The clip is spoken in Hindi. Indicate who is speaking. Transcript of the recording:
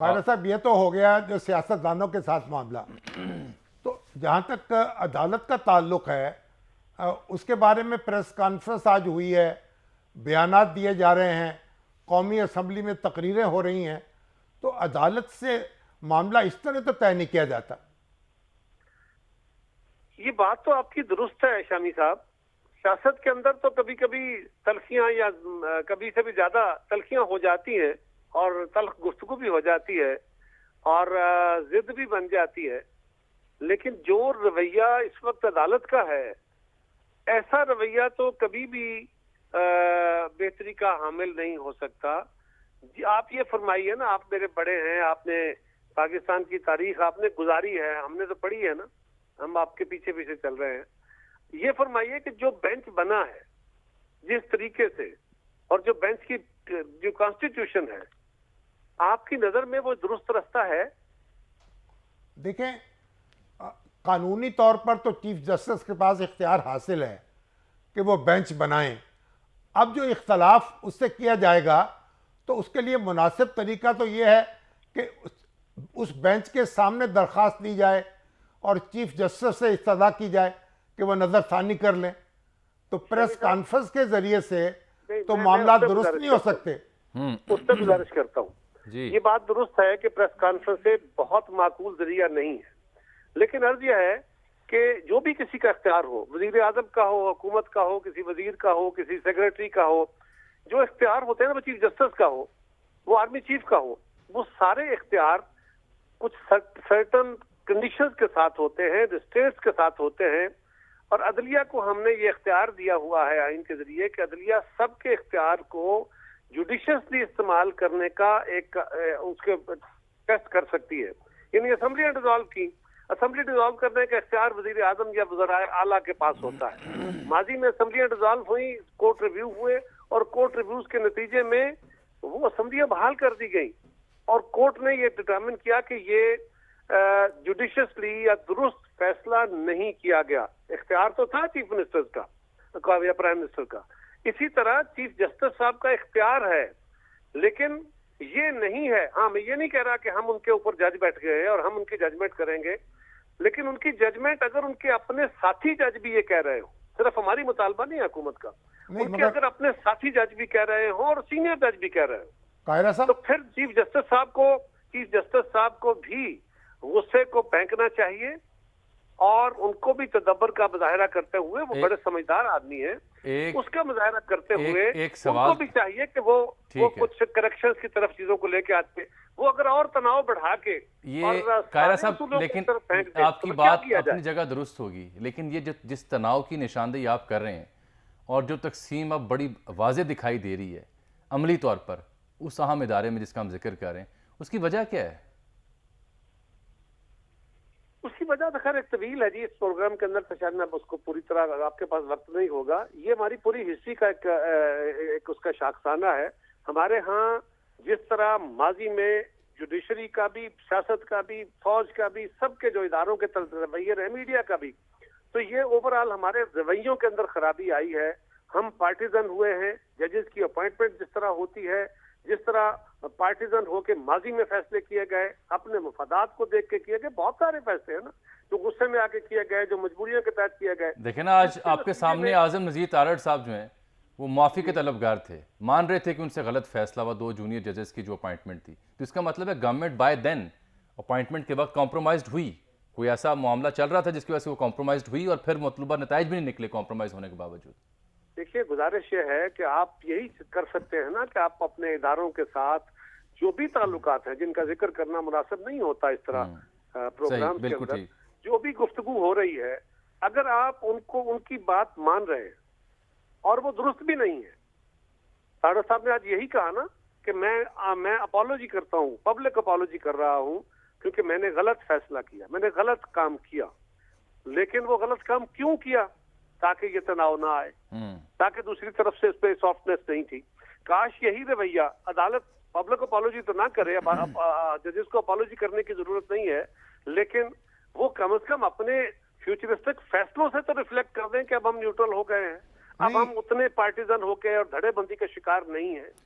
Speaker 1: खायरा साहब, ये तो हो गया जो सियासतदानों के साथ मामला। तो जहाँ तक अदालत का ताल्लुक है, उसके बारे में प्रेस कॉन्फ्रेंस आज हुई है, बयानात दिए जा रहे हैं, कौमी असम्बली में तकरीरें हो रही हैं। तो अदालत से मामला इस तरह तो तय नहीं किया जाता।
Speaker 2: ये बात तो आपकी दुरुस्त है शामी साहब। सियासत के अंदर तो कभी कभी तलखियां या कभी से भी ज्यादा तलखियां हो जाती हैं और तल्ख गुफ्तगू भी हो जाती है और जिद भी बन जाती है। लेकिन जो रवैया इस वक्त अदालत का है, ऐसा रवैया तो कभी भी बेहतरी का हामिल नहीं हो सकता। जी, आप ये फरमाइए ना, आप मेरे बड़े हैं, आपने पाकिस्तान की तारीख आपने गुजारी है, हमने तो पढ़ी है ना, हम आपके पीछे पीछे चल रहे हैं। ये फरमाइए कि जो बेंच बना है जिस तरीके से, और जो बेंच की जो कॉन्स्टिट्यूशन है, आपकी नजर में वो दुरुस्त रास्ता है?
Speaker 1: देखें, कानूनी तौर पर तो चीफ जस्टिस के पास इख्तियार हासिल है कि वो बेंच बनाएं। अब जो इख्तलाफ उससे किया जाएगा तो उसके लिए मुनासिब तरीका तो ये है कि उस बेंच के सामने दरख्वास्त दी जाए और चीफ जस्टिस से इस्तदा की जाए कि वह नज़रसानी कर लें। तो प्रेस कॉन्फ्रेंस के जरिए से तो मामला दुरुस्त नहीं हो सकते।
Speaker 2: उससे गुजारिश करता हूँ, ये बात दुरुस्त है कि प्रेस कॉन्फ्रेंस से बहुत माकूल जरिया नहीं है, लेकिन अर्ज यह है कि जो भी किसी का इख्तियार हो, वजीर आजम का हो, हुकूमत का हो, किसी वजीर का हो, किसी सेक्रेटरी का हो, जो इख्तियार होते हैं ना, वो चीफ जस्टिस का हो, वो आर्मी चीफ का हो, वो सारे इख्तियार कुछ सर्टन कंडीशंस के साथ होते हैं, रिस्ट्रेंट्स के साथ होते हैं। और अदलिया को हमने ये इख्तियार दिया हुआ है आइन के जरिए कि अदलिया सबके इख्तियार को जुडिशियसली इस्तेमाल करने का एक उसके टेस्ट कर सकती है। यानी असम्बली डिसॉल्व की, असम्बली डिसॉल्व करने का इख्तियार वजीर आजम या वज़राए आला के पास होता है। माजी में असम्बलियां डिसॉल्व हुई, कोर्ट रिव्यू हुए और कोर्ट रिव्यूज के नतीजे में वो असम्बलियां बहाल कर दी गई और कोर्ट ने ये डिटरमिन किया कि ये जुडिशियसली या दुरुस्त फैसला नहीं किया गया। इख्तियार तो था चीफ मिनिस्टर का या प्राइम मिनिस्टर का। इसी तरह चीफ जस्टिस साहब का इख्तियार है, लेकिन ये नहीं है। हाँ, मैं ये नहीं कह रहा कि हम उनके ऊपर जज बैठ गए और हम उनकी जजमेंट करेंगे, लेकिन उनकी जजमेंट अगर उनके अपने साथी जज भी ये कह रहे हो, सिर्फ हमारी मुतालबा नहीं हुकूमत का, उनके अगर अपने साथी जज भी कह रहे हो और सीनियर जज भी कह रहे हो,
Speaker 1: कायरा साहब,
Speaker 2: तो फिर चीफ जस्टिस साहब को भी गुस्से को फेंकना चाहिए और उनको भी तदब्बर का मुजाहरा करते हुए, वो बड़े समझदार आदमी है, उसका मुजाहरा करते हुए उनको भी चाहिए कि वो कुछ करेक्शंस की तरफ चीजों को लेके आते। वो अगर और तनाव बढ़ा के
Speaker 3: ये कायरा साहब, लेकिन आपकी बात अपनी जगह दुरुस्त होगी, लेकिन ये जिस तनाव की निशानदेही आप कर रहे हैं और जो तकसीम अब बड़ी वाज़ेह दिखाई दे रही है अमली तौर पर उस अहम इदारे में जिसका हम जिक्र कर रहे हैं, उसकी वजह क्या है?
Speaker 2: उसकी वजह तो खैर एक तवील है जी, इस प्रोग्राम के अंदर तो शायद मैं उसको पूरी तरह, आपके पास वक्त नहीं होगा। ये हमारी पूरी हिस्ट्री का एक उसका शाखसाना है। हमारे यहाँ जिस तरह माजी में जुडिशरी का भी, सियासत का भी, फौज का भी, सबके जो इदारों के रवैये रहे, मीडिया का भी, तो ये ओवरऑल हमारे रवैयों के अंदर खराबी आई है। हम पार्टीजन हुए हैं। जजेस की अपॉइंटमेंट जिस तरह होती है, जिस तरह पार्टीजन होके माजी में फैसले किए गए, अपने मफादात को देख के किए गए, बहुत सारे फैसले हैं ना जो गुस्से में आके किए गए, जो मजबूरियों के तहत किए गए।
Speaker 3: देखे ना, आज आपके सामने आजम नजीर तारड़ साहब जो हैं वो माफी के तलबगार थे, मान रहे थे कि उनसे गलत फैसला हुआ 2 जूनियर जजेस की जो अपॉइंटमेंट थी। तो इसका मतलब है गवर्नमेंट बाय देन अपॉइंटमेंट के वक्त कॉम्प्रोमाइज्ड हुई। कोई ऐसा मामला चल रहा था जिसकी वजह से वो कॉम्प्रोमाइज्ड हुई और फिर मतलूबा नताइज भी नहीं निकले कॉम्प्रोमाइज होने के बावजूद।
Speaker 2: देखिए, गुजारिश ये है कि आप यही कर सकते हैं ना कि आप अपने इदारों के साथ जो भी ताल्लुकात हैं, जिनका जिक्र करना मुनासिब नहीं होता इस तरह प्रोग्राम के अंदर, जो भी गुफ्तगू हो रही है, अगर आप उनको उनकी बात मान रहे हैं और वो दुरुस्त भी नहीं है। तारड़ साहब ने आज यही कहा ना कि मैं अपॉलोजी करता हूँ, पब्लिक अपॉलोजी कर रहा हूँ क्योंकि मैंने गलत फैसला किया, मैंने गलत काम किया। लेकिन वो गलत काम क्यों किया? ताकि ये तनाव ना आए, ताकि दूसरी तरफ से इस पे सॉफ्टनेस नहीं थी। काश यही रवैया अदालत, पब्लिक अपॉलोजी तो ना करे, जजेस को अपॉलोजी करने की जरूरत नहीं है, लेकिन वो कम से कम अपने फ्यूचरिस्टिक फैसलों से तो रिफ्लेक्ट कर दें कि अब हम न्यूट्रल हो गए हैं, अब हम उतने पार्टीजन होके और धड़ेबंदी का शिकार नहीं है।